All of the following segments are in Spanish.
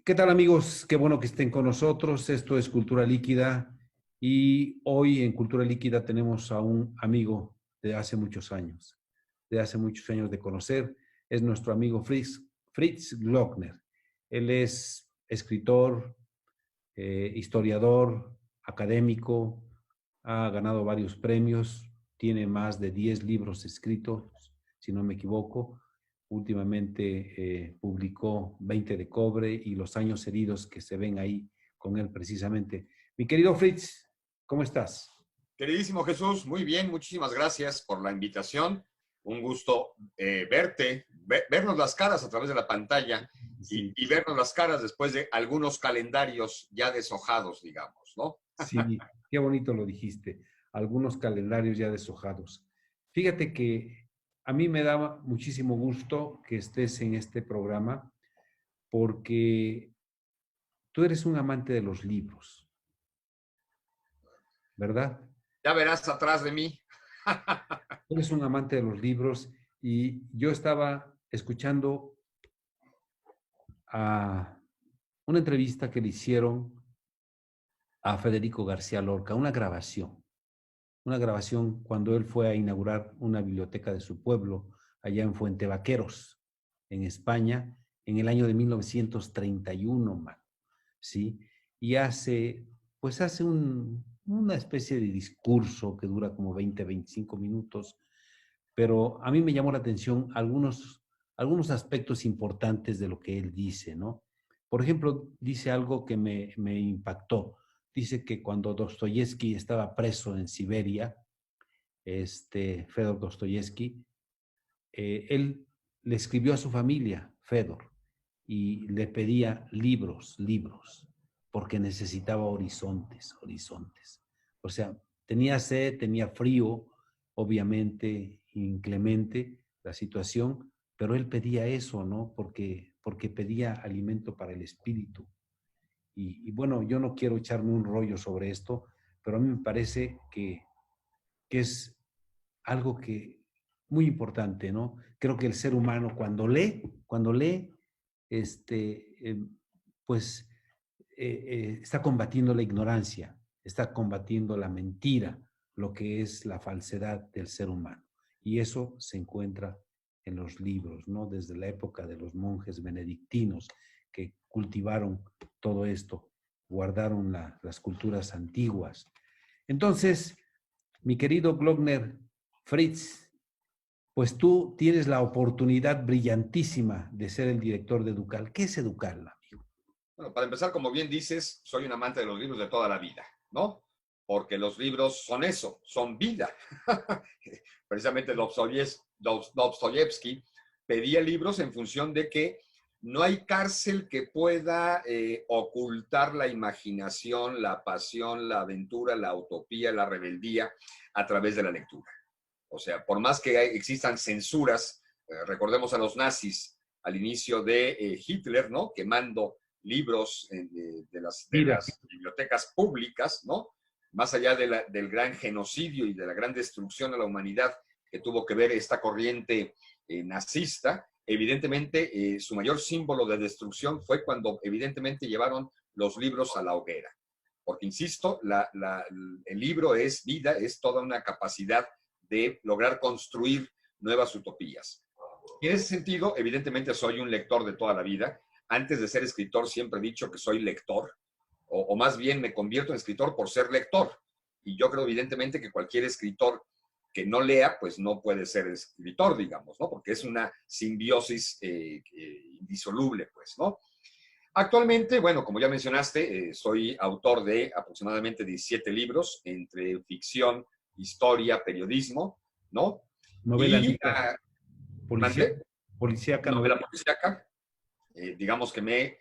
¿Qué tal, amigos? Qué bueno que estén con nosotros. Esto es Cultura Líquida y hoy en Cultura Líquida tenemos a un amigo de hace muchos años de conocer. Es nuestro amigo Fritz Glockner. Él es escritor, historiador, académico, ha ganado varios premios, tiene más de 10 libros escritos, si no me equivoco. Últimamente publicó 20 de cobre y Los años heridos que se ven ahí con él precisamente. Mi querido Fritz, ¿cómo estás? Queridísimo Jesús, muy bien, muchísimas gracias por la invitación. Un gusto vernos las caras a través de la pantalla Sí, y vernos las caras después de algunos calendarios ya deshojados, digamos, ¿no? sí, qué bonito lo dijiste. Algunos calendarios ya deshojados. Fíjate que a mí me daba muchísimo gusto que estés en este programa porque tú eres un amante de los libros, ¿verdad? Ya verás atrás de mí. Tú eres un amante de los libros y yo estaba escuchando a una entrevista que le hicieron a Federico García Lorca, una grabación cuando él fue a inaugurar una biblioteca de su pueblo allá en Fuente Vaqueros, en España, en el año de 1931, man, ¿sí? Y hace una especie de discurso que dura como 20, 25 minutos, pero a mí me llamó la atención algunos aspectos importantes de lo que él dice, ¿no? Por ejemplo, dice algo que me impactó. Dice que cuando Dostoyevsky estaba preso en Siberia, Fedor Dostoyevsky, él le escribió a su familia, Fedor, y le pedía libros, porque necesitaba horizontes. O sea, tenía sed, tenía frío, obviamente inclemente la situación, pero él pedía eso, ¿no? Porque pedía alimento para el espíritu. Y bueno, yo no quiero echarme un rollo sobre esto, pero a mí me parece que es algo que muy importante, ¿no? Creo que el ser humano cuando lee, este, eh, pues está combatiendo la ignorancia, está combatiendo la mentira, lo que es la falsedad del ser humano. Y eso se encuentra en los libros, ¿no? Desde la época de los monjes benedictinos que cultivaron todo esto, guardaron las culturas antiguas. Entonces, mi querido Glockner, Fritz, pues tú tienes la oportunidad brillantísima de ser el director de Educal. ¿Qué es Educal, amigo? Bueno, para empezar, como bien dices, soy un amante de los libros de toda la vida, ¿no? Porque los libros son eso, son vida. Precisamente Dostoyevsky pedía libros en función de que no hay cárcel que pueda ocultar la imaginación, la pasión, la aventura, la utopía, la rebeldía a través de la lectura. O sea, por más que existan censuras, recordemos a los nazis al inicio de Hitler, ¿no? Quemando libros de Mira, las bibliotecas públicas, ¿no? Más allá del gran genocidio y de la gran destrucción a la humanidad que tuvo que ver esta corriente nazista, evidentemente su mayor símbolo de destrucción fue cuando evidentemente llevaron los libros a la hoguera. Porque, insisto, el libro es vida, es toda una capacidad de lograr construir nuevas utopías. Y en ese sentido, evidentemente soy un lector de toda la vida. Antes de ser escritor siempre he dicho que soy lector, o más bien me convierto en escritor por ser lector. Y yo creo evidentemente que cualquier escritor que no lea, pues no puede ser escritor, digamos, ¿no? Porque es una simbiosis indisoluble, pues, ¿no? Actualmente, bueno, como ya mencionaste, soy autor de aproximadamente 17 libros entre ficción, historia, periodismo, ¿no? novela Y negra, policía, mandé policíaca, novela novela. policíaca. Digamos que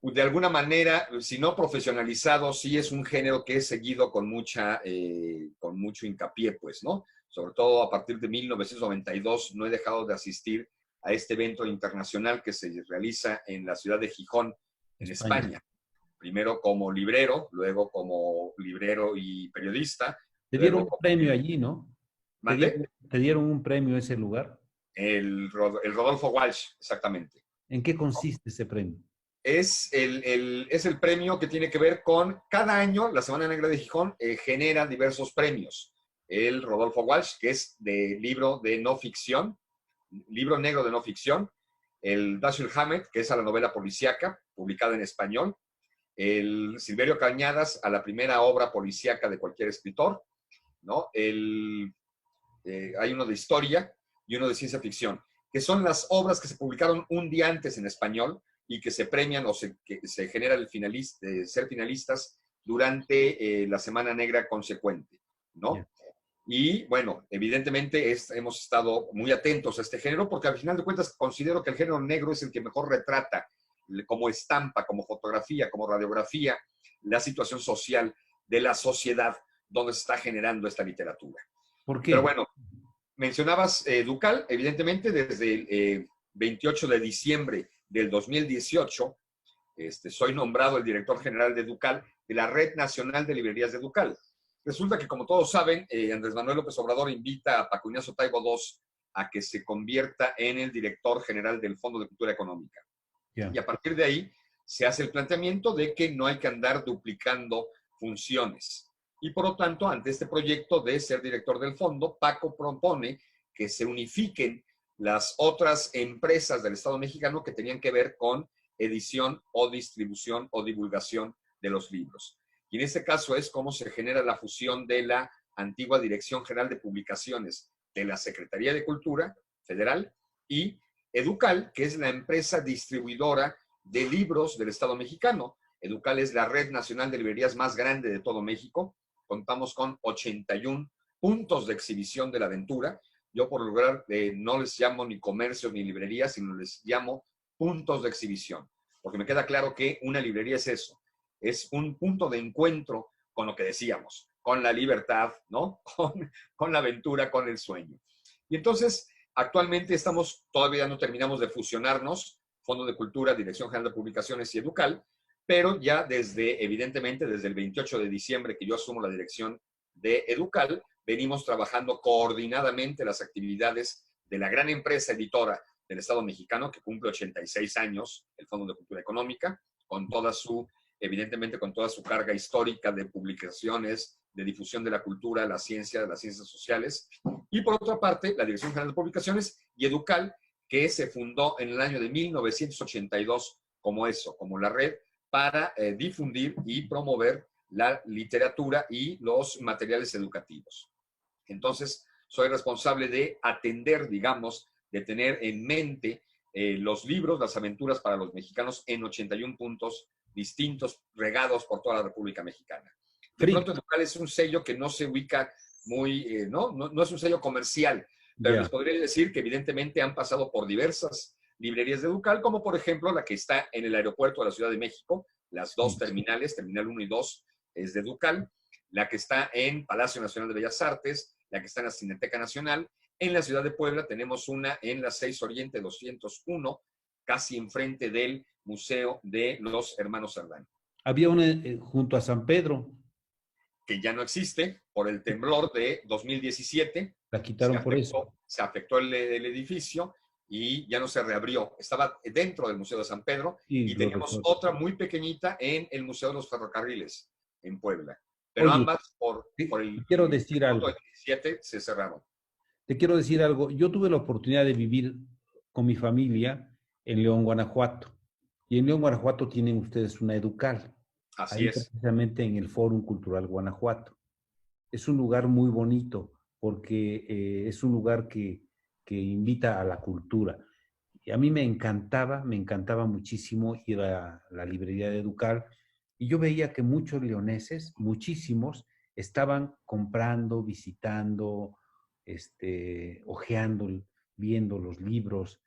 de alguna manera, si no profesionalizado, sí es un género que he seguido con mucho hincapié, pues, ¿no? Sobre todo a partir de 1992 no he dejado de asistir a este evento internacional que se realiza en la ciudad de Gijón, en España. España. Primero como librero, luego como librero y periodista, Te dieron luego un como... premio allí, ¿no? ¿Mande? Te dieron un premio a ese lugar. El Rodolfo Walsh, exactamente. ¿En qué consiste ese premio? Es el premio que tiene que ver con, cada año, la Semana Negra de Gijón genera diversos premios. El Rodolfo Walsh, que es de libro de no ficción, libro negro de no ficción. El Dashiell Hammett, que es a la novela policíaca, publicada en español. El Silverio Cañadas, a la primera obra policíaca de cualquier escritor, ¿no? Hay uno de historia y uno de ciencia ficción, que son las obras que se publicaron un día antes en español y que se premian o que se genera el ser finalistas durante la Semana Negra consecuente, ¿no? Yeah. Y bueno, evidentemente hemos estado muy atentos a este género porque al final de cuentas considero que el género negro es el que mejor retrata como estampa, como fotografía, como radiografía, la situación social de la sociedad donde se está generando esta literatura. ¿Por Pero qué? bueno, mencionabas Ducal, evidentemente desde el 28 de diciembre del 2018, soy nombrado el director general de Ducal, de la Red Nacional de Librerías de Ducal. Resulta que, como todos saben, Andrés Manuel López Obrador invita a Paco Ignacio Taibo II a que se convierta en el director general del Fondo de Cultura Económica. Yeah. Y a partir de ahí se hace el planteamiento de que no hay que andar duplicando funciones. Y por lo tanto, ante este proyecto de ser director del fondo, Paco propone que se unifiquen las otras empresas del Estado mexicano que tenían que ver con edición o distribución o divulgación de los libros. Y en este caso es cómo se genera la fusión de la antigua Dirección General de Publicaciones de la Secretaría de Cultura Federal y Educal, que es la empresa distribuidora de libros del Estado mexicano. Educal es la red nacional de librerías más grande de todo México. Contamos con 81 puntos de exhibición de la aventura. Yo por lograr no les llamo ni comercios ni librerías, sino les llamo puntos de exhibición, porque me queda claro que una librería es eso, es un punto de encuentro con lo que decíamos, con la libertad, ¿no? Con la aventura, con el sueño. Y entonces, actualmente todavía no terminamos de fusionarnos, Fondo de Cultura, Dirección General de Publicaciones y Educal, pero ya evidentemente, desde el 28 de diciembre que yo asumo la dirección de Educal, venimos trabajando coordinadamente las actividades de la gran empresa editora del Estado mexicano, que cumple 86 años, el Fondo de Cultura Económica, evidentemente con toda su carga histórica de publicaciones, de difusión de la cultura, de las ciencias sociales. Y por otra parte, la Dirección General de Publicaciones y Educal, que se fundó en el año de 1982 como la red para difundir y promover la literatura y los materiales educativos. Entonces, soy responsable de atender, digamos, de tener en mente los libros, las aventuras para los mexicanos en 81 puntos distintos, regados por toda la República Mexicana. De pronto, Educal es un sello que no se ubica muy, no es un sello comercial, pero les podría decir que evidentemente han pasado por diversas librerías de Educal, como por ejemplo la que está en el aeropuerto de la Ciudad de México, las dos terminales, Terminal 1 y 2 es de Educal, la que está en Palacio Nacional de Bellas Artes, la que está en la Cineteca Nacional. En la ciudad de Puebla tenemos una en la 6 Oriente 201, casi enfrente del Museo de los Hermanos Cerdán. Había una junto a San Pedro. Que ya no existe por el temblor de 2017. La quitaron por eso. Se afectó el edificio y ya no se reabrió. Estaba dentro del Museo de San Pedro y teníamos otra muy pequeñita en el Museo de los Ferrocarriles en Puebla. Pero oye, ambas por el quiero decir algo. 17 se cerraron. Te quiero decir algo. Yo tuve la oportunidad de vivir con mi familia en León, Guanajuato. Y en León, Guanajuato tienen ustedes una Educal. Así ahí es. Precisamente en el Fórum Cultural Guanajuato. Es un lugar muy bonito porque es un lugar que invita a la cultura. Y a mí me encantaba muchísimo ir a la librería de Educal y yo veía que muchos leoneses, muchísimos, estaban comprando, visitando, hojeando, viendo los libros.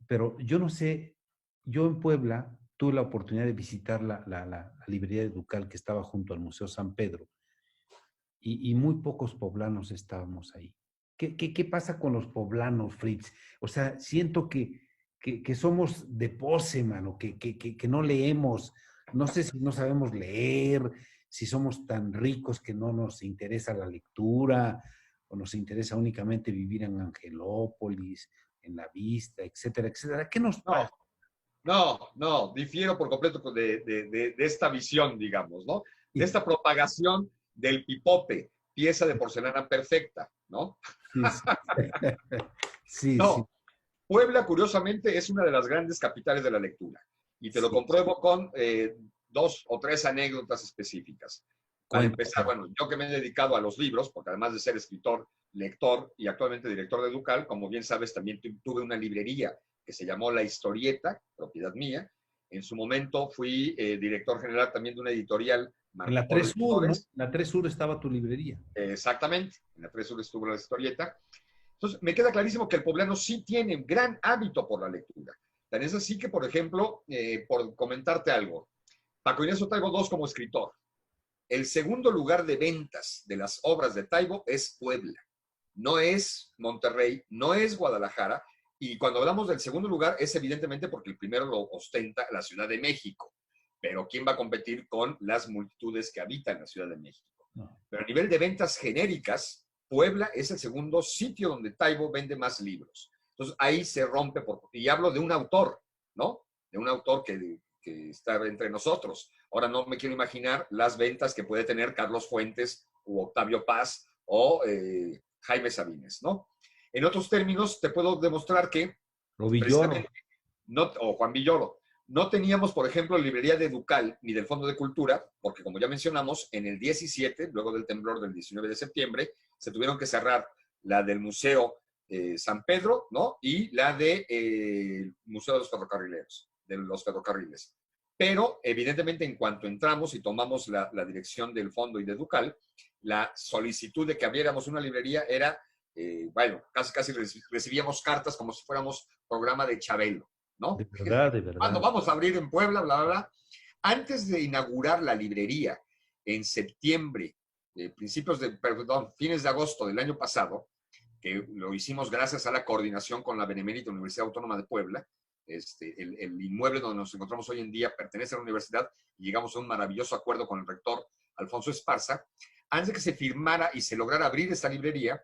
Pero yo no sé, yo en Puebla tuve la oportunidad de visitar la librería de Educal que estaba junto al Museo San Pedro y muy pocos poblanos estábamos ahí. ¿Qué pasa con los poblanos, Fritz? O sea, siento que somos de pose, mano, que no leemos. No sé si no sabemos leer, si somos tan ricos que no nos interesa la lectura, o nos interesa únicamente vivir en Angelópolis, en La Vista, etcétera, etcétera. ¿Qué nos pasa? No, difiero por completo de esta visión, digamos, ¿no? De esta propagación del pipope, pieza de porcelana perfecta, ¿no? Sí, sí. Sí, sí, No, Puebla, curiosamente, es una de las grandes capitales de la lectura. Y te lo sí. compruebo con 2 o 3 anécdotas específicas. Para empezar, Cuéntame. bueno, yo que me he dedicado a los libros, porque además de ser escritor, lector y actualmente director de Educal, como bien sabes, también tuve una librería que se llamó La Historieta, propiedad mía. En su momento fui director general también de una editorial, En Marco la Polo 3 Sur, ¿no? En Editores. la 3 Sur estaba tu librería. Exactamente, en la 3 Sur estuvo La Historieta. Entonces, me queda clarísimo que el poblano sí tiene gran hábito por la lectura. Tan es así que, por ejemplo, por comentarte algo, Paco Inés Taibo II como escritor. El segundo lugar de ventas de las obras de Taibo es Puebla. No es Monterrey, no es Guadalajara. Y cuando hablamos del segundo lugar es evidentemente porque el primero lo ostenta la Ciudad de México. Pero ¿quién va a competir con las multitudes que habitan la Ciudad de México? No. Pero a nivel de ventas genéricas, Puebla es el segundo sitio donde Taibo vende más libros. Entonces ahí se rompe, y hablo de un autor, ¿no? De un autor que está entre nosotros. Ahora no me quiero imaginar las ventas que puede tener Carlos Fuentes o Octavio Paz o Jaime Sabines, ¿no? En otros términos, te puedo demostrar que Lo Villoro. precisamente, no, o Juan Villoro, no teníamos, por ejemplo, librería de Educal ni del Fondo de Cultura, porque como ya mencionamos, en el 17, luego del temblor del 19 de septiembre, se tuvieron que cerrar la del Museo San Pedro, ¿no? Y la del Museo de los Ferrocarrileros, de los ferrocarriles. Pero, evidentemente, en cuanto entramos y tomamos la dirección del Fondo y de Educal, la solicitud de que abriéramos una librería era, bueno, casi recibíamos cartas como si fuéramos programa de Chabelo, De ¿no? verdad, de Cuando verdad. vamos a abrir en Puebla, bla, bla, bla. Antes de inaugurar la librería en septiembre, fines de agosto del año pasado, que lo hicimos gracias a la coordinación con la Benemérita Universidad Autónoma de Puebla. El inmueble donde nos encontramos hoy en día pertenece a la universidad y llegamos a un maravilloso acuerdo con el rector Alfonso Esparza. Antes de que se firmara y se lograra abrir esta librería,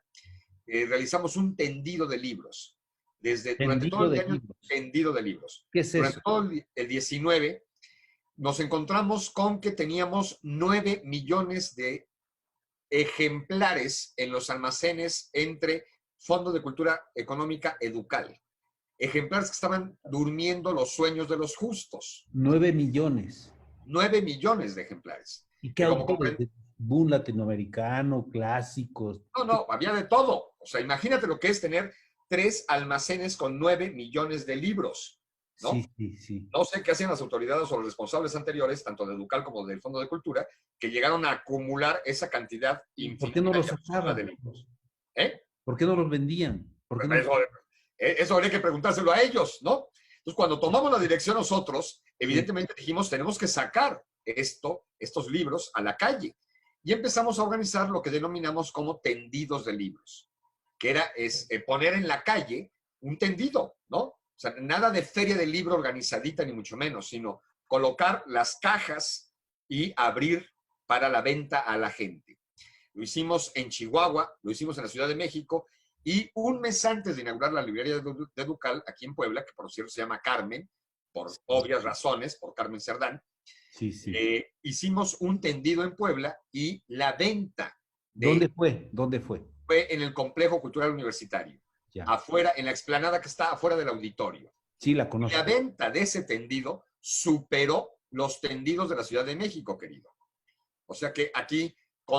realizamos un tendido de libros. Durante todo Tendido el de año, libros. tendido de libros. ¿Qué es Durante eso? todo el 19, nos encontramos con que teníamos 9 millones de ejemplares en los almacenes entre Fondo de Cultura Económica Educal. Ejemplares que estaban durmiendo los sueños de los justos. 9 millones. 9 millones de ejemplares. ¿Y qué Que como autores? comprenden, ¿De boom latinoamericano, clásicos? no, había de todo. O sea, imagínate lo que es tener 3 almacenes con 9 millones de libros, Sí, ¿no? sí, sí. No sé qué hacían las autoridades o los responsables anteriores, tanto de Educal como del Fondo de Cultura, que llegaron a acumular esa cantidad ¿Y por qué no infinita los y absurda de sacaban? libros. ¿Eh? ¿Por qué no los vendían? ¿Por qué no? Eso, eso habría que preguntárselo a ellos, ¿no? Entonces, cuando tomamos la dirección nosotros, Sí. evidentemente dijimos, tenemos que sacar estos libros a la calle. Y empezamos a organizar lo que denominamos como tendidos de libros, que era poner en la calle un tendido, ¿no? O sea, nada de feria del libro organizadita, ni mucho menos, sino colocar las cajas y abrir para la venta a la gente. Lo hicimos en Chihuahua, lo hicimos en la Ciudad de México, y un mes antes de inaugurar la librería de Educal, aquí en Puebla, que por cierto se llama Carmen, por obvias razones, por Carmen Cerdán, Sí, sí. hicimos un tendido en Puebla y la venta ¿Dónde de fue? ¿Dónde fue? fue en el Complejo Cultural Universitario, Ya. afuera, en la explanada que está afuera del auditorio. Sí, la Y la conozco. venta de ese tendido superó los tendidos de la Ciudad de México, querido. O sea que aquí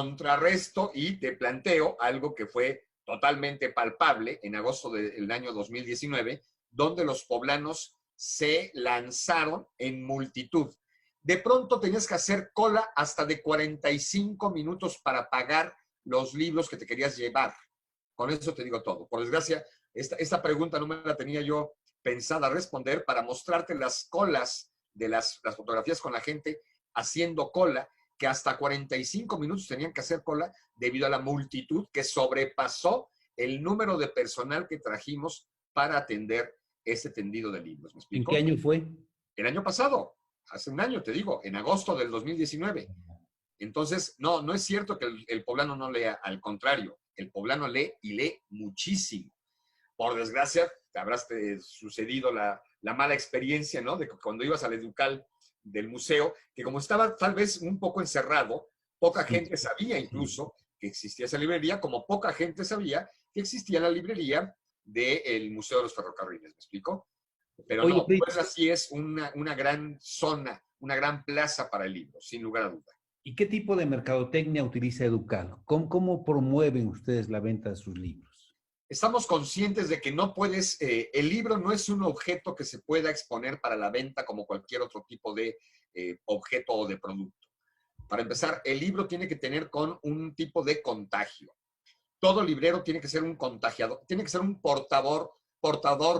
contrarresto y te planteo algo que fue totalmente palpable en agosto del año 2019, donde los poblanos se lanzaron en multitud. De pronto tenías que hacer cola hasta de 45 minutos para pagar los libros que te querías llevar. Con eso te digo todo. Por desgracia, esta pregunta no me la tenía yo pensada responder para mostrarte las colas de las fotografías con la gente haciendo cola, que hasta 45 minutos tenían que hacer cola debido a la multitud que sobrepasó el número de personal que trajimos para atender ese tendido de libros. ¿Me ¿En qué explico? año fue? El año pasado, hace un año, te digo, en agosto del 2019. Entonces, no es cierto que el poblano no lea, al contrario, el poblano lee y lee muchísimo. Por desgracia, te habrás sucedido la mala experiencia, ¿no? De que cuando ibas al Educal del museo, que como estaba tal vez un poco encerrado, poca gente sabía incluso que existía esa librería, como poca gente sabía que existía la librería del Museo de los Ferrocarriles, ¿me explico? Pero Oye, no, pues Fritz, así es una gran zona, una gran plaza para el libro, sin lugar a duda. ¿y qué tipo de mercadotecnia utiliza Educal? ¿Cómo promueven ustedes la venta de sus libros? Estamos conscientes de que no puedes, el libro no es un objeto que se pueda exponer para la venta como cualquier otro tipo de objeto o de producto. Para empezar, el libro tiene que tener con un tipo de contagio. Todo librero tiene que ser un contagiador, tiene que ser un portador,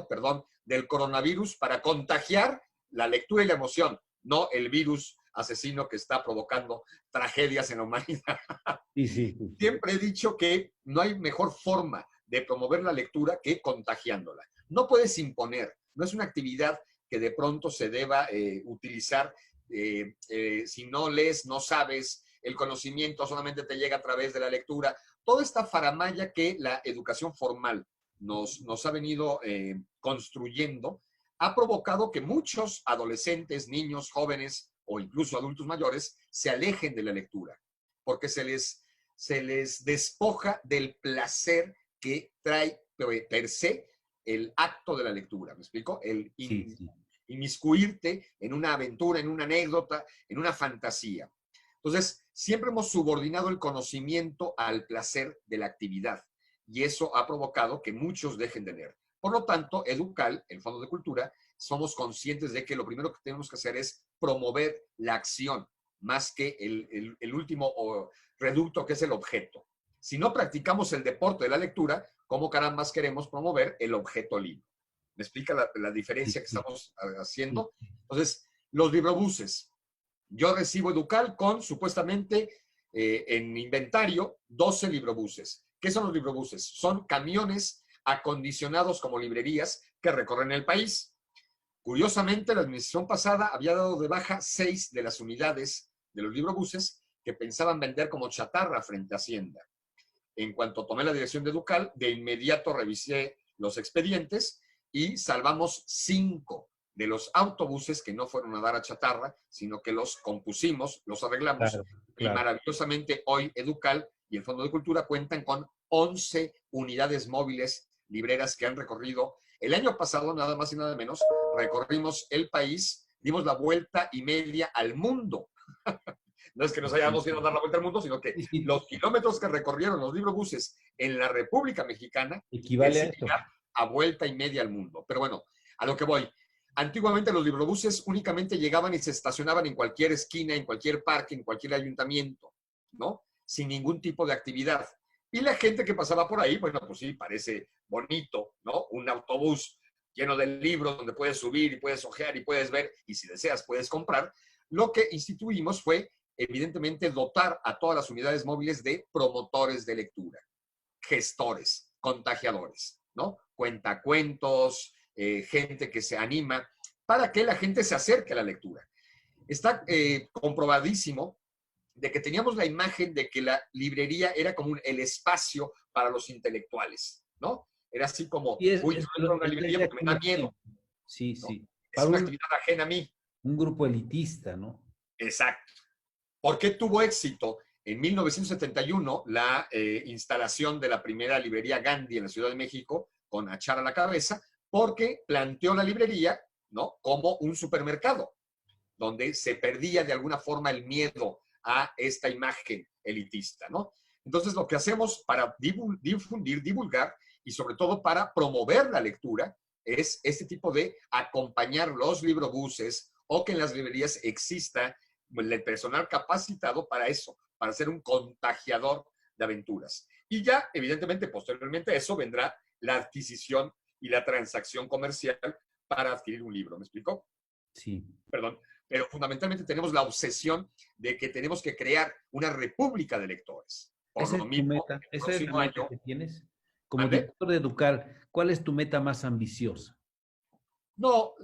perdón, del coronavirus para contagiar la lectura y la emoción, no el virus asesino que está provocando tragedias en la humanidad. Sí, sí, sí. Siempre he dicho que no hay mejor forma de promover la lectura que contagiándola. No puedes imponer, no es una actividad que de pronto se deba utilizar. Si no lees, no sabes, el conocimiento solamente te llega a través de la lectura. Toda esta faramalla que la educación formal nos ha venido construyendo ha provocado que muchos adolescentes, niños, jóvenes o incluso adultos mayores se alejen de la lectura, porque se les despoja del placer que trae per se el acto de la lectura. ¿Me explico? El Sí, sí. inmiscuirte en una aventura, en una anécdota, en una fantasía. Entonces, siempre hemos subordinado el conocimiento al placer de la actividad y eso ha provocado que muchos dejen de leer. Por lo tanto, Educal, el Fondo de Cultura, somos conscientes de que lo primero que tenemos que hacer es promover la acción más que el último reducto que es el objeto. Si no practicamos el deporte de la lectura, ¿cómo carambas queremos promover el objeto libro? ¿Me explica la diferencia Sí, que sí, estamos sí. haciendo? Entonces, los librobuses. Yo recibo Educal con supuestamente en inventario 12 librobuses. ¿Qué son los librobuses? Son camiones acondicionados como librerías que recorren el país. Curiosamente, la administración pasada había dado de baja 6 de las unidades de los librobuses que pensaban vender como chatarra frente a Hacienda. En cuanto tomé la dirección de Educal, de inmediato revisé los expedientes y salvamos 5 de los autobuses que no fueron a dar a chatarra, sino que los compusimos, los arreglamos Claro, y claro. maravillosamente hoy Educal y el Fondo de Cultura cuentan con 11 unidades móviles libreras que han recorrido. El año pasado, nada más y nada menos, recorrimos el país, dimos la vuelta y media al mundo. No es que nos hayamos ido a dar la vuelta al mundo, sino que Sí, sí. los kilómetros que recorrieron los librobuses en la República Mexicana Equivale es a esto. similar a vuelta y media al mundo. Pero bueno, a lo que voy. Antiguamente los librobuses únicamente llegaban y se estacionaban en cualquier esquina, en cualquier parque, en cualquier ayuntamiento, ¿no? Sin ningún tipo de actividad. Y la gente que pasaba por ahí, bueno, pues sí, parece bonito, ¿no? Un autobús lleno de libros donde puedes subir y puedes hojear y puedes ver y si deseas puedes comprar. Lo que instituimos fue evidentemente dotar a todas las unidades móviles de promotores de lectura, gestores, contagiadores, ¿no? Cuentacuentos, gente que se anima, para que la gente se acerque a la lectura. Está comprobadísimo de que teníamos la imagen de que la librería era como el espacio para los intelectuales, ¿no? Era así como, Y uy, yo entro a una es la librería idea porque que me uno da miedo, tiene. Sí, ¿no? sí. Es Para una actividad ajena a mí. un grupo elitista, ¿no? Exacto. ¿Por qué tuvo éxito? En 1971, la instalación de la primera librería Gandhi en la Ciudad de México, con Achar a la cabeza, porque planteó la librería, ¿no?, como un supermercado, donde se perdía de alguna forma el miedo a esta imagen elitista, ¿no? Entonces, lo que hacemos para difundir, divulgar y sobre todo para promover la lectura es este tipo de acompañar los librobuses o que en las librerías exista el personal capacitado para eso, para ser un contagiador de aventuras. Y ya, evidentemente, posteriormente a eso vendrá la adquisición y la transacción comercial para adquirir un libro. ¿Me explico? Sí. Perdón. Pero fundamentalmente tenemos la obsesión de que tenemos que crear una república de lectores. Por Esa lo es tu mismo, meta, el esa es la próximo meta año, que tienes. Como ¿mande? director de Educar, ¿cuál es tu meta más ambiciosa? No,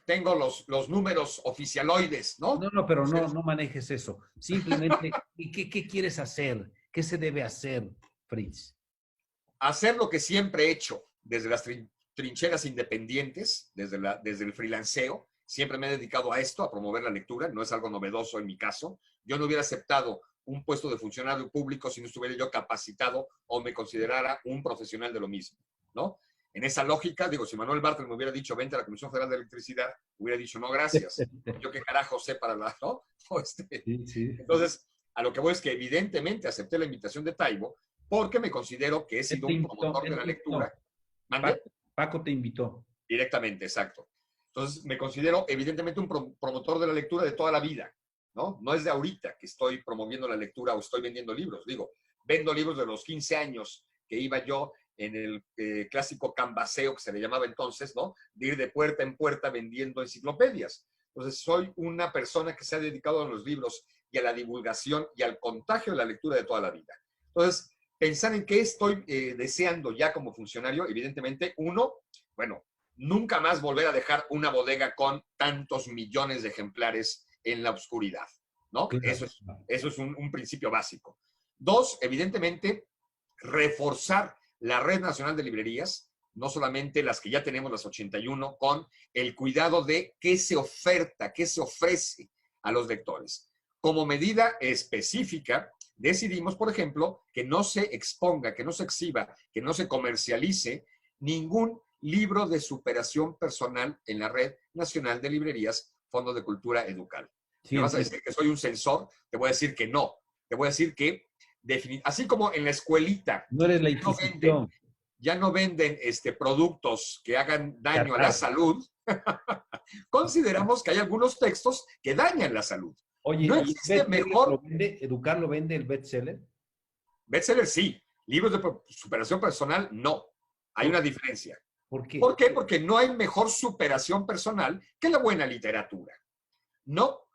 tengo los números oficialoides, No, ¿no? no, pero no manejes eso. Simplemente, ¿qué quieres hacer? ¿Qué se debe hacer, Fritz? Hacer lo que siempre he hecho desde las trincheras independientes, desde el freelanceo. Siempre me he dedicado a esto, a promover la lectura. No es algo novedoso en mi caso. Yo no hubiera aceptado un puesto de funcionario público si no estuviera yo capacitado o me considerara un profesional de lo mismo, ¿no? En esa lógica, digo, si Manuel Bartlett me hubiera dicho, vente a la Comisión Federal de Electricidad, hubiera dicho, no, gracias. Yo qué carajo sé para la, ¿no? Sí, sí. Entonces, a lo que voy es que evidentemente acepté la invitación de Taibo porque me considero que he sido un promotor de la lectura. ¿Mande? Paco te invitó. Directamente, exacto. Entonces, me considero evidentemente un promotor de la lectura de toda la vida, ¿no? No es de ahorita que estoy promoviendo la lectura o estoy vendiendo libros. Digo, vendo libros de los 15 años que iba yo en el clásico canvaseo que se le llamaba entonces, ¿no? De ir de puerta en puerta vendiendo enciclopedias. Entonces, soy una persona que se ha dedicado a los libros y a la divulgación y al contagio de la lectura de toda la vida. Entonces, pensar en qué estoy deseando ya como funcionario, evidentemente, uno, bueno, nunca más volver a dejar una bodega con tantos millones de ejemplares en la oscuridad, ¿no? Claro. Eso es un principio básico. Dos, evidentemente, reforzar la Red Nacional de Librerías, no solamente las que ya tenemos, las 81, con el cuidado de qué se oferta, qué se ofrece a los lectores. Como medida específica, decidimos, por ejemplo, que no se exponga, que no se exhiba, que no se comercialice ningún libro de superación personal en la Red Nacional de Librerías, Fondo de Cultura Educal. Sí, ¿Me vas a decir que soy un censor? Te voy a decir que no. Te voy a decir que, así como en la escuelita, no eres la ya no venden, Inquisición. ya no venden productos que hagan daño a la Catar. salud, consideramos que hay algunos textos que dañan la salud. Oye, No ¿y el existe bestseller mejor. lo vende? ¿Educar lo vende el bestseller? Bestseller sí, libros de superación personal no. Hay una diferencia. ¿Por qué? ¿Por qué? Porque no hay mejor superación personal que la buena literatura. No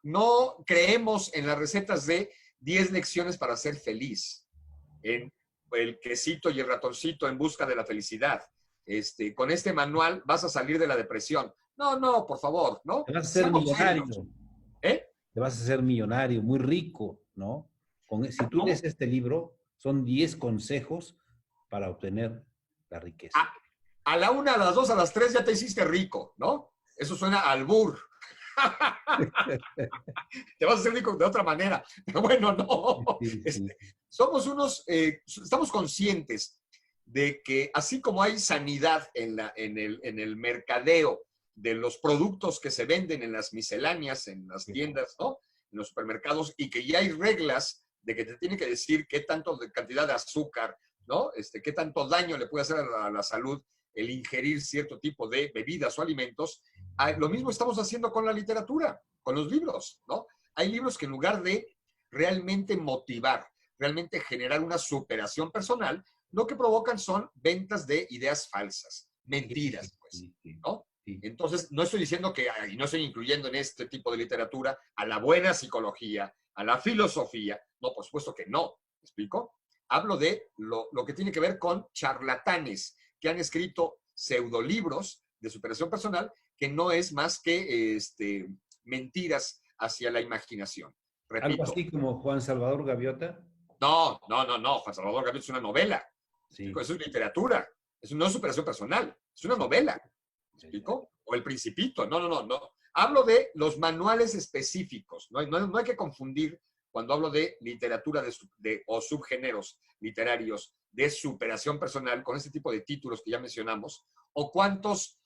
creemos en las recetas de 10 lecciones para ser feliz, en el quesito y el ratoncito en busca de la felicidad. Con este manual vas a salir de la depresión. No, por favor, ¿no? Te vas a hacer Seamos millonario. serios. ¿Eh? Te vas a hacer millonario, muy rico, ¿no? Si tú ¿No? lees este libro, son 10 consejos para obtener la riqueza. A la una, a las dos, a las tres ya te hiciste rico, ¿no? Eso suena a albur. Te vas a hacer rico de otra manera. Pero bueno, no. Sí, sí. Estamos conscientes de que así como hay sanidad en el mercadeo de los productos que se venden en las misceláneas, en las tiendas, ¿no? En los supermercados, y que ya hay reglas de que te tienen que decir qué tanto de cantidad de azúcar, ¿no? Qué tanto daño le puede hacer a la salud el ingerir cierto tipo de bebidas o alimentos. Lo mismo estamos haciendo con la literatura, con los libros, ¿no? Hay libros que en lugar de realmente motivar, realmente generar una superación personal, lo que provocan son ventas de ideas falsas, mentiras, pues, ¿no? Entonces, no estoy diciendo que, y no estoy incluyendo en este tipo de literatura a la buena psicología, a la filosofía, no, por supuesto que no, ¿me explico? Hablo de lo que tiene que ver con charlatanes que han escrito pseudolibros de superación personal que no es más que mentiras hacia la imaginación. Algo Repito. así como Juan Salvador Gaviota. No. Juan Salvador Gaviota es una novela. Sí. Eso es literatura. Eso no es superación personal. Es una novela. ¿Me explico? O El Principito. No. Hablo de los manuales específicos. No hay que confundir cuando hablo de literatura o subgéneros literarios de superación personal con este tipo de títulos que ya mencionamos, o cuántos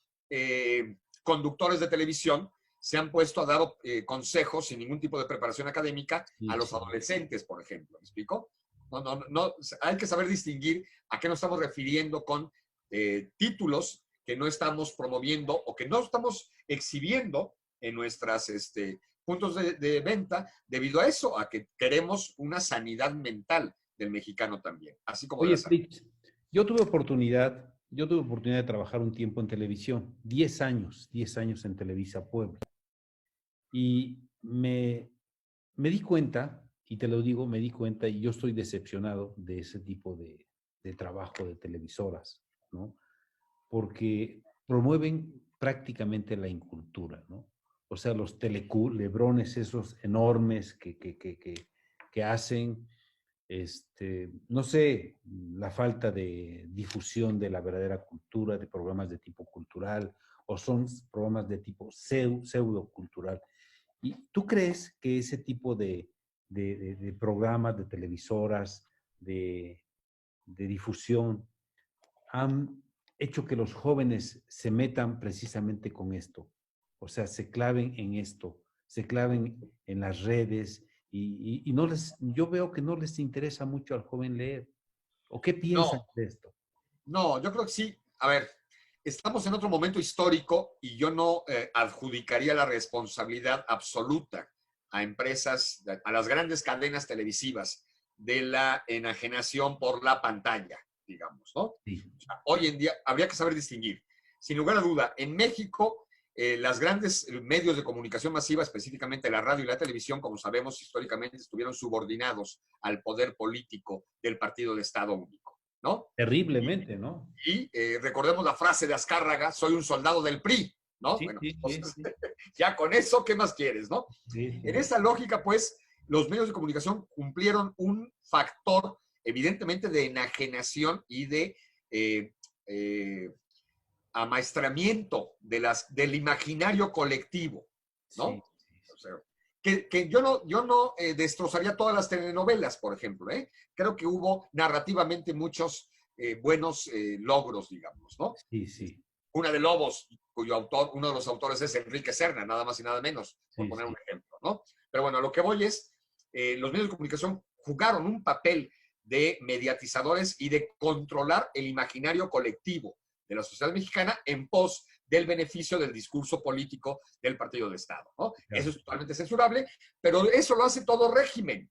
conductos de televisión se han puesto a dar consejos sin ningún tipo de preparación académica a los adolescentes, por ejemplo. ¿Me explico? No. Hay que saber distinguir a qué nos estamos refiriendo con títulos que no estamos promoviendo o que no estamos exhibiendo en nuestras puntos de venta debido a eso, a que queremos una sanidad mental del mexicano también, así como de Oye, la salud. Fritz, yo tuve oportunidad de trabajar un tiempo en televisión, 10 años en Televisa Puebla. Y me di cuenta, y te lo digo, me di cuenta, y yo estoy decepcionado de ese tipo de trabajo de televisoras, ¿no? Porque promueven prácticamente la incultura, ¿no? O sea, los teleculebrones esos enormes que hacen, no sé, la falta de difusión de la verdadera cultura, de programas de tipo cultural, o son programas de tipo pseudo cultural. ¿Y tú crees que ese tipo de programas, de televisoras, de difusión, han hecho que los jóvenes se metan precisamente con esto? O sea, se claven en esto, se claven en las redes y no yo veo que no les interesa mucho al joven leer. ¿O qué piensan No, de esto? no, yo creo que sí. A ver, estamos en otro momento histórico y yo no adjudicaría la responsabilidad absoluta a empresas, a las grandes cadenas televisivas de la enajenación por la pantalla, digamos, ¿no? O Sí, sea, hoy en día habría que saber distinguir. Sin lugar a duda, en México, las grandes medios de comunicación masiva, específicamente la radio y la televisión, como sabemos, históricamente estuvieron subordinados al poder político del Partido de Estado Único, ¿no? terriblemente, ¿no? Y recordemos la frase de Azcárraga, soy un soldado del PRI, ¿no? Sí, Bueno, sí, sí, entonces, sí, ya con eso, ¿qué más quieres, no? sí, En sí. esa lógica, pues, los medios de comunicación cumplieron un factor, evidentemente, de enajenación y de eh, eh, amaestramiento del imaginario colectivo, Sí, ¿no? sí, O sea, que yo no destrozaría todas las telenovelas, por ejemplo, ¿eh? Creo que hubo narrativamente muchos buenos logros, digamos, ¿no? sí, sí, Una de Lobos, cuyo autor, uno de los autores es Enrique Serna, nada más y nada menos, por sí, poner un sí, ejemplo, ¿no? Pero bueno, lo que voy es, los medios de comunicación jugaron un papel de mediatizadores y de controlar el imaginario colectivo de la sociedad mexicana en pos del beneficio del discurso político del partido de Estado, ¿no? Eso claro. es totalmente censurable, pero eso lo hace todo régimen.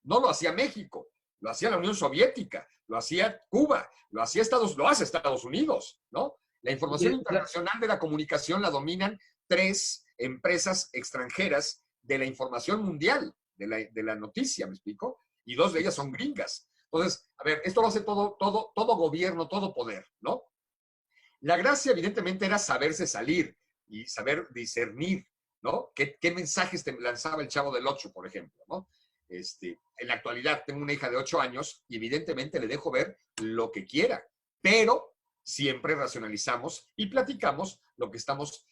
No lo hacía México, lo hacía la Unión Soviética, lo hacía Cuba, lo hace Estados Unidos, ¿no? La información Oye, internacional de la comunicación la dominan 3 empresas extranjeras de la información mundial, de la noticia, ¿me explico? Y 2 de ellas son gringas. Entonces, a ver, esto lo hace todo gobierno, todo poder, ¿no? La gracia, evidentemente, era saberse salir y saber discernir, ¿no? ¿Qué mensajes te lanzaba el Chavo del Ocho, por ejemplo, ¿no? En la actualidad tengo una hija de 8 años y evidentemente le dejo ver lo que quiera, pero siempre racionalizamos y platicamos lo que estamos,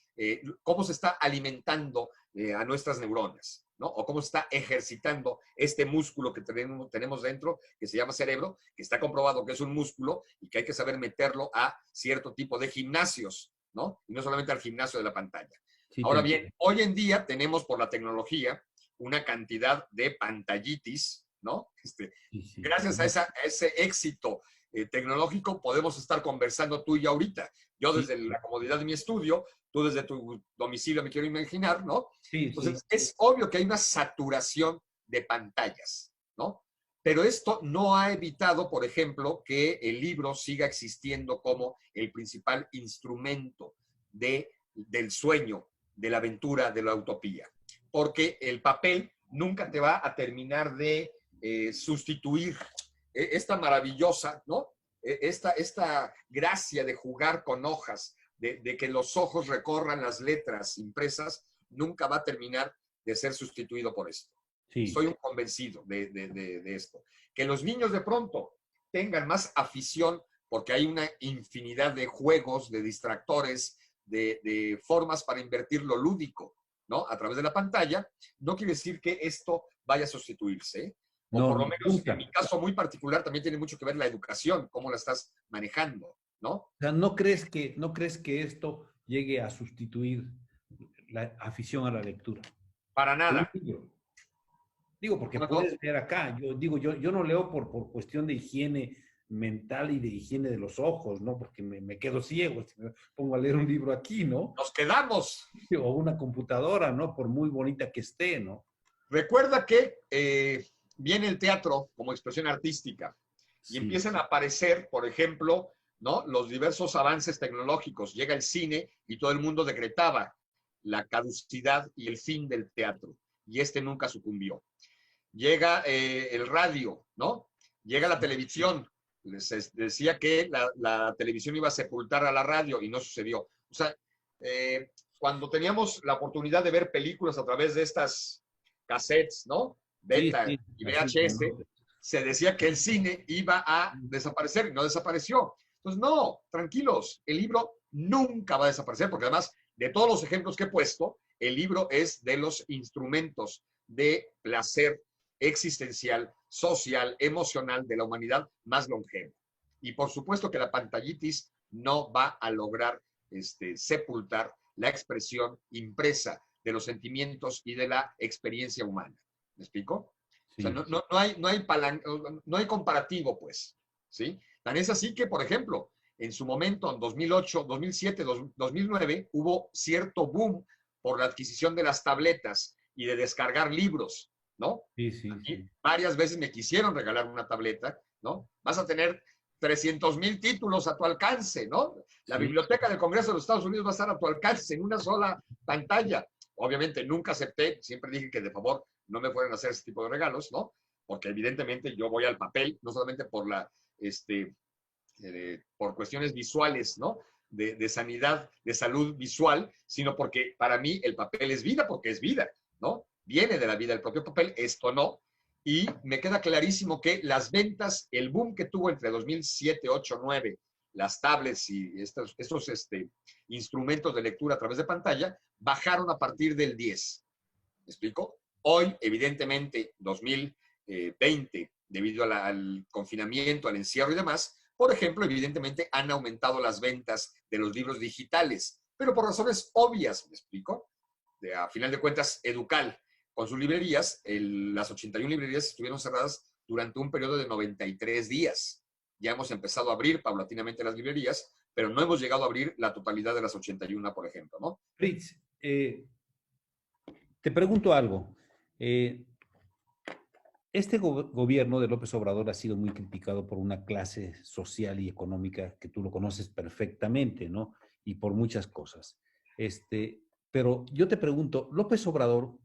cómo se está alimentando a nuestras neuronas, ¿no? O cómo se está ejercitando este músculo que tenemos dentro, que se llama cerebro, que está comprobado que es un músculo y que hay que saber meterlo a cierto tipo de gimnasios, ¿no? Y no solamente al gimnasio de la pantalla. sí, te Ahora bien, entiendo. hoy en día tenemos por la tecnología una cantidad de pantallitis, ¿no? Sí, sí. Gracias a ese éxito tecnológico podemos estar conversando tú y yo ahorita. Yo Sí, desde la comodidad de mi estudio, tú desde tu domicilio, me quiero imaginar, ¿no? sí, sí. Entonces, es obvio que hay una saturación de pantallas, ¿no? Pero esto no ha evitado, por ejemplo, que el libro siga existiendo como el principal instrumento del sueño, de la aventura, de la utopía. Porque el papel nunca te va a terminar de sustituir esta maravillosa, ¿no? Esta gracia de jugar con hojas, de que los ojos recorran las letras impresas, nunca va a terminar de ser sustituido por esto. Sí, Soy un convencido de esto. Que los niños de pronto tengan más afición porque hay una infinidad de juegos, de distractores, de formas para invertir lo lúdico, ¿no? A través de la pantalla, no quiere decir que esto vaya a sustituirse, ¿eh? O no, por lo no, menos en nunca. mi caso muy particular también tiene mucho que ver la educación, cómo la estás manejando, ¿no? O sea, no crees que esto llegue a sustituir la afición a la lectura? Para Un nada. libro. Digo, porque No, no, puedes leer acá. Yo digo, yo no leo por cuestión de higiene mental y de higiene de los ojos, ¿no? Porque me quedo ciego si me pongo a leer un libro aquí, ¿no? nos quedamos. O una computadora, ¿no? Por muy bonita que esté, ¿no? Recuerda que viene el teatro como expresión artística y Sí, empiezan a aparecer, por ejemplo, ¿no? Los diversos avances tecnológicos. Llega el cine y todo el mundo decretaba la caducidad y el fin del teatro. Y este nunca sucumbió. Llega el radio, ¿no? Llega la televisión. Les decía que la televisión iba a sepultar a la radio y no sucedió. O sea, cuando teníamos la oportunidad de ver películas a través de estas cassettes, ¿no? sí, Beta sí, y así VHS, realmente. se decía que el cine iba a desaparecer y no desapareció. Entonces, no, tranquilos, el libro nunca va a desaparecer, porque además de todos los ejemplos que he puesto, el libro es de los instrumentos de placer existencial, social, emocional de la humanidad más longevo. Y por supuesto que la pantallitis no va a lograr sepultar la expresión impresa de los sentimientos y de la experiencia humana. ¿Me explico? Sí. O sea, no hay comparativo, pues, ¿sí? Tan es así que, por ejemplo, en su momento, en 2008, 2007, 2009, hubo cierto boom por la adquisición de las tabletas y de descargar libros, ¿no? Sí, sí, sí. Varias veces me quisieron regalar una tableta, ¿no? Vas a tener 300,000 títulos a tu alcance, ¿no? La biblioteca del Congreso de los Estados Unidos va a estar a tu alcance en una sola pantalla. Obviamente nunca acepté, siempre dije que de favor no me fueran a hacer ese tipo de regalos, ¿no? Porque evidentemente yo voy al papel, no solamente por por cuestiones visuales, ¿no? De sanidad, de salud visual, sino porque para mí el papel es vida, porque es vida, ¿no? Viene de la vida el propio papel, esto no. Y me queda clarísimo que las ventas, el boom que tuvo entre 2007, 8, 9, las tablets y estos instrumentos de lectura a través de pantalla, bajaron a partir del 10. ¿Me explico? Hoy, evidentemente, 2020, debido al confinamiento, al encierro y demás, por ejemplo, evidentemente han aumentado las ventas de los libros digitales, pero por razones obvias, ¿me explico? A final de cuentas, Educal, con sus librerías, las 81 librerías estuvieron cerradas durante un periodo de 93 días. Ya hemos empezado a abrir paulatinamente las librerías, pero no hemos llegado a abrir la totalidad de las 81, por ejemplo, ¿no? Fritz, te pregunto algo. Este gobierno de López Obrador ha sido muy criticado por una clase social y económica que tú lo conoces perfectamente, ¿no? Y por muchas cosas. Pero yo te pregunto, ¿López Obrador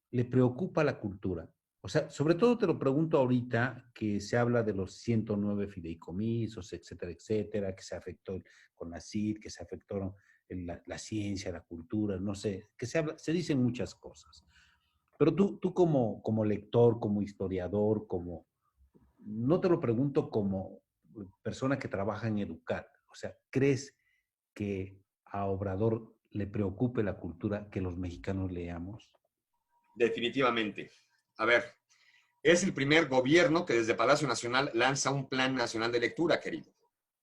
le preocupa la cultura? O sea, sobre todo te lo pregunto ahorita que se habla de los 109 fideicomisos, etcétera, etcétera, que se afectó con la CID, que se afectó la ciencia, la cultura, no sé, que se dicen muchas cosas. Pero tú como lector, como historiador, no te lo pregunto como persona que trabaja en educar, o sea, ¿crees que a Obrador le preocupe la cultura que los mexicanos leamos? Definitivamente. A ver, es el primer gobierno que desde Palacio Nacional lanza un plan nacional de lectura, querido,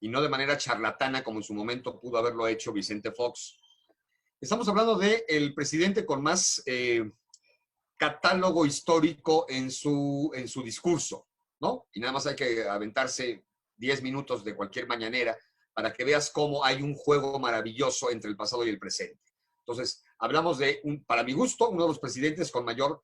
y no de manera charlatana como en su momento pudo haberlo hecho Vicente Fox. Estamos hablando del presidente con más catálogo histórico en su discurso, ¿no? Y nada más hay que aventarse 10 minutos de cualquier mañanera para que veas cómo hay un juego maravilloso entre el pasado y el presente. Entonces, hablamos de, para mi gusto, uno de los presidentes con mayor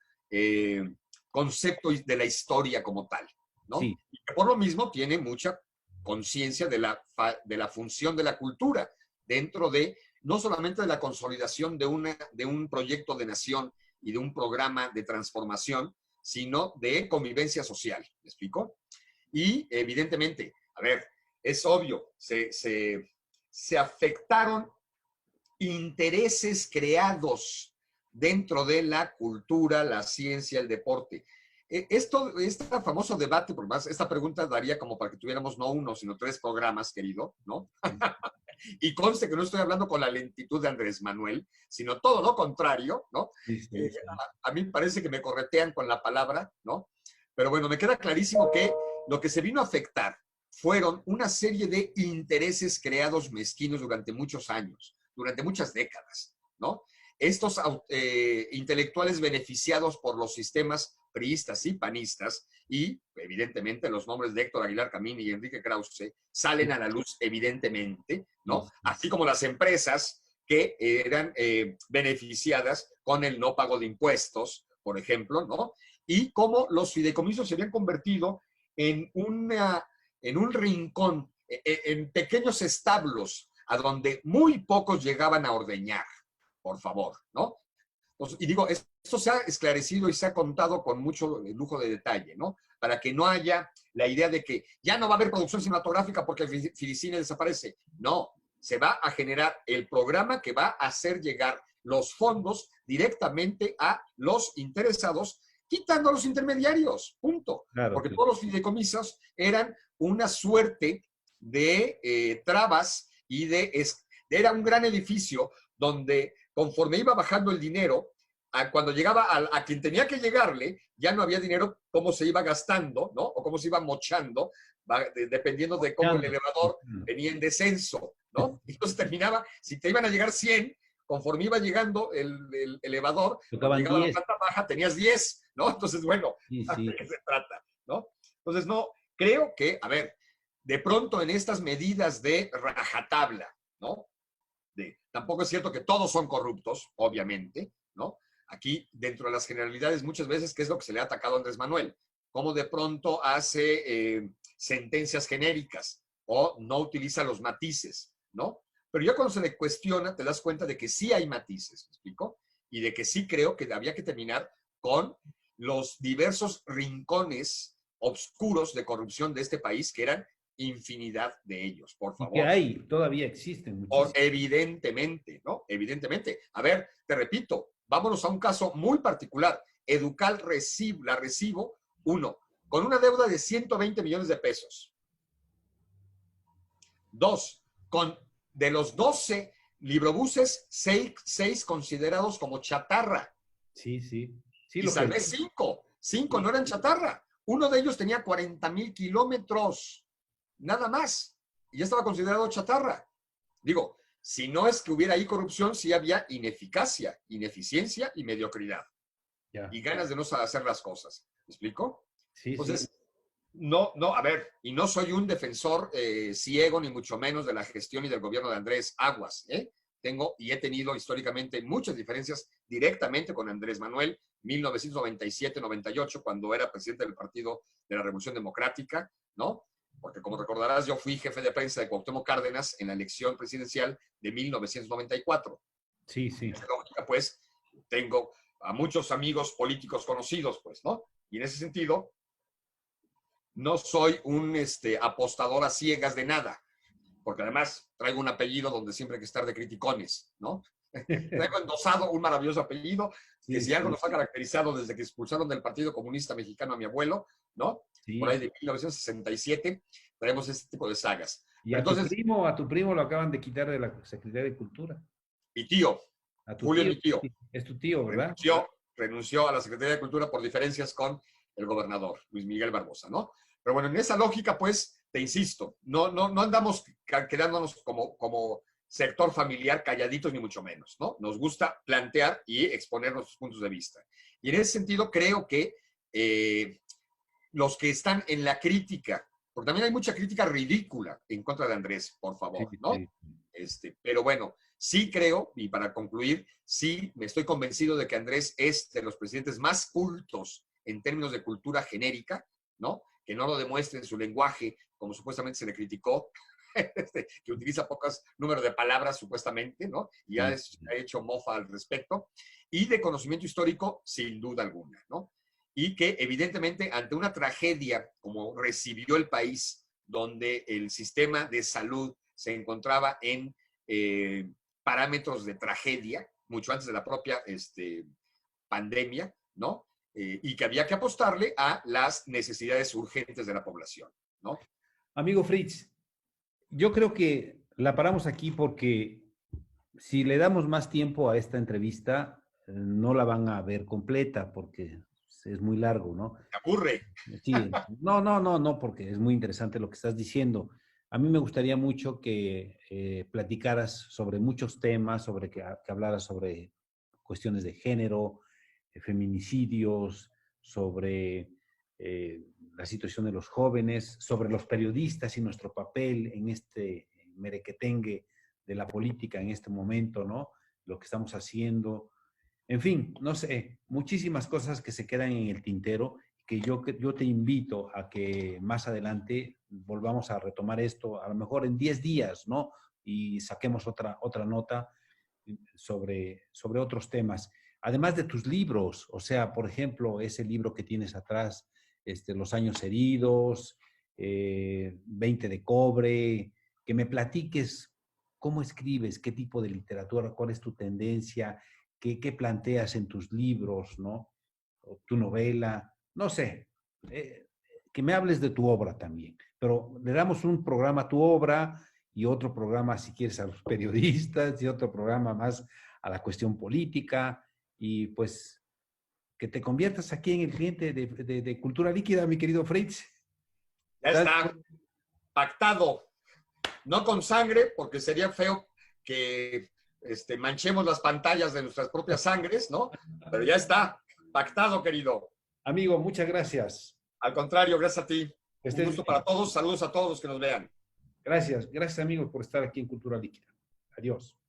concepto de la historia como tal, ¿no? Sí. Y que por lo mismo tiene mucha conciencia de la función de la cultura dentro de, no solamente de la consolidación de un proyecto de nación y de un programa de transformación, sino de convivencia social. ¿Me explico? Y evidentemente, a ver, es obvio, se afectaron intereses creados dentro de la cultura, la ciencia, el deporte. Este famoso debate, por más, esta pregunta daría como para que tuviéramos no uno, sino 3 programas, querido, ¿no? Y conste que no estoy hablando con la lentitud de Andrés Manuel, sino todo lo contrario, ¿no? Sí. A mí parece que me corretean con la palabra, ¿no? Pero bueno, me queda clarísimo que lo que se vino a afectar fueron una serie de intereses creados mezquinos durante muchos años, durante muchas décadas, ¿no? Estos intelectuales beneficiados por los sistemas priistas y panistas, y evidentemente los nombres de Héctor Aguilar Camín y Enrique Krause salen a la luz evidentemente, ¿no? Así como las empresas que eran beneficiadas con el no pago de impuestos, por ejemplo, ¿no? Y cómo los fideicomisos se habían convertido en un rincón, en pequeños establos, a donde muy pocos llegaban a ordeñar, por favor, ¿no? Y digo, esto se ha esclarecido y se ha contado con mucho lujo de detalle, ¿no? Para que no haya la idea de que ya no va a haber producción cinematográfica porque el Fidicine desaparece. No, se va a generar el programa que va a hacer llegar los fondos directamente a los interesados quitando a los intermediarios, punto. Claro, Porque claro. todos los fideicomisos eran una suerte de trabas y era un gran edificio donde conforme iba bajando el dinero, cuando llegaba a quien tenía que llegarle, ya no había dinero, cómo se iba gastando, ¿no? O cómo se iba mochando, dependiendo de cómo el elevador venía en descenso, ¿no? Y entonces terminaba, si te iban a llegar 100, conforme iba llegando el elevador, cuando Tocaban llegaba a la 10. planta baja tenías 10, ¿no? Entonces, bueno, Sí, ¿de sí. qué se trata, no? Entonces, no, creo que, a ver, de pronto en estas medidas de rajatabla, ¿no? Tampoco es cierto que todos son corruptos, obviamente, ¿no? Aquí, dentro de las generalidades, muchas veces, ¿qué es lo que se le ha atacado a Andrés Manuel? Cómo de pronto hace sentencias genéricas o no utiliza los matices, ¿no? Pero ya cuando se le cuestiona, te das cuenta de que sí hay matices, ¿me explico? Y de que sí creo que había que terminar con los diversos rincones oscuros de corrupción de este país, que eran infinidad de ellos, por Y que favor. hay, todavía existen muchísimos. Evidentemente, ¿no? Evidentemente. A ver, te repito, vámonos a un caso muy particular. Educal la recibo, uno, con una deuda de 120 millones de pesos. Dos, de los 12 librobuses, 6 considerados como chatarra. Sí, sí. Sí, Y lo que salvé vi. 5. 5 Sí, no eran chatarra. Uno de ellos tenía 40,000 kilómetros. Nada más. Y ya estaba considerado chatarra. Digo, si no es que hubiera ahí corrupción, sí había ineficacia, ineficiencia y mediocridad. ya. Y ganas de no hacer las cosas. ¿Me explico? Sí, sí. Entonces, no, a ver, y no soy un defensor ciego, ni mucho menos de la gestión y del gobierno de Andrés Aguas. Tengo y he tenido históricamente muchas diferencias directamente con Andrés Manuel, 1997-98, cuando era presidente del Partido de la Revolución Democrática, ¿no? Porque como recordarás, yo fui jefe de prensa de Cuauhtémoc Cárdenas en la elección presidencial de 1994. Sí, sí. En esa lógica, pues, tengo a muchos amigos políticos conocidos, pues, ¿no? Y en ese sentido, no soy un apostador a ciegas de nada, porque además traigo un apellido donde siempre hay que estar de criticones, ¿no? Traigo endosado un maravilloso apellido, que Sí, si algo sí, nos ha caracterizado desde que expulsaron del Partido Comunista Mexicano a mi abuelo, ¿no? Por ahí sí. de 1967, traemos este tipo de sagas. Y Pero entonces, a tu primo lo acaban de quitar de la Secretaría de Cultura. mi tío, A tu Julio es tío, mi tío, es tu tío, ¿verdad? renunció a la Secretaría de Cultura por diferencias con el gobernador, Luis Miguel Barbosa, ¿no? Pero bueno, en esa lógica, pues, te insisto, no andamos quedándonos como sector familiar calladitos, ni mucho menos, ¿no? Nos gusta plantear y exponer nuestros puntos de vista. Y en ese sentido, creo que los que están en la crítica, porque también hay mucha crítica ridícula en contra de Andrés, por Sí, favor, ¿no? sí. Pero bueno, sí creo, y para concluir, sí me estoy convencido de que Andrés es de los presidentes más cultos en términos de cultura genérica, ¿no? Que no lo demuestre en su lenguaje, como supuestamente se le criticó, que utiliza pocos números de palabras, supuestamente, ¿no? Y ha Sí. hecho mofa al respecto. Y de conocimiento histórico, sin duda alguna, ¿no? Y que evidentemente ante una tragedia como recibió el país, donde el sistema de salud se encontraba en parámetros de tragedia, mucho antes de la propia pandemia, ¿no? Y que había que apostarle a las necesidades urgentes de la población, ¿no? Amigo Fritz, yo creo que la paramos aquí porque si le damos más tiempo a esta entrevista, no la van a ver completa porque es muy largo, ¿no? Me aburre. Sí, no, porque es muy interesante lo que estás diciendo. A mí me gustaría mucho que platicaras sobre muchos temas, sobre que hablaras sobre cuestiones de género, feminicidios, sobre la situación de los jóvenes, sobre los periodistas y nuestro papel en este merequetengue de la política en este momento, ¿no? Lo que estamos haciendo. En fin, no sé, muchísimas cosas que se quedan en el tintero que yo te invito a que más adelante volvamos a retomar esto, a lo mejor en 10 días, ¿no? Y saquemos otra nota sobre otros temas. Además de tus libros, o sea, por ejemplo, ese libro que tienes atrás, Los años heridos, 20 de cobre, que me platiques cómo escribes, qué tipo de literatura, cuál es tu tendencia, qué planteas en tus libros, ¿no? o tu novela, no sé, que me hables de tu obra también. Pero le damos un programa a tu obra y otro programa, si quieres, a los periodistas y otro programa más a la cuestión política y pues que te conviertas aquí en el cliente de Cultura Líquida, mi querido Fritz. Ya está pactado. No con sangre, porque sería feo que manchemos las pantallas de nuestras propias sangres, ¿no? Pero ya está pactado, querido. Amigo, muchas gracias. Al contrario, gracias a ti. Un gusto Bien. para todos. Saludos a todos los que nos vean. Gracias, gracias amigos por estar aquí en Cultura Líquida. Adiós.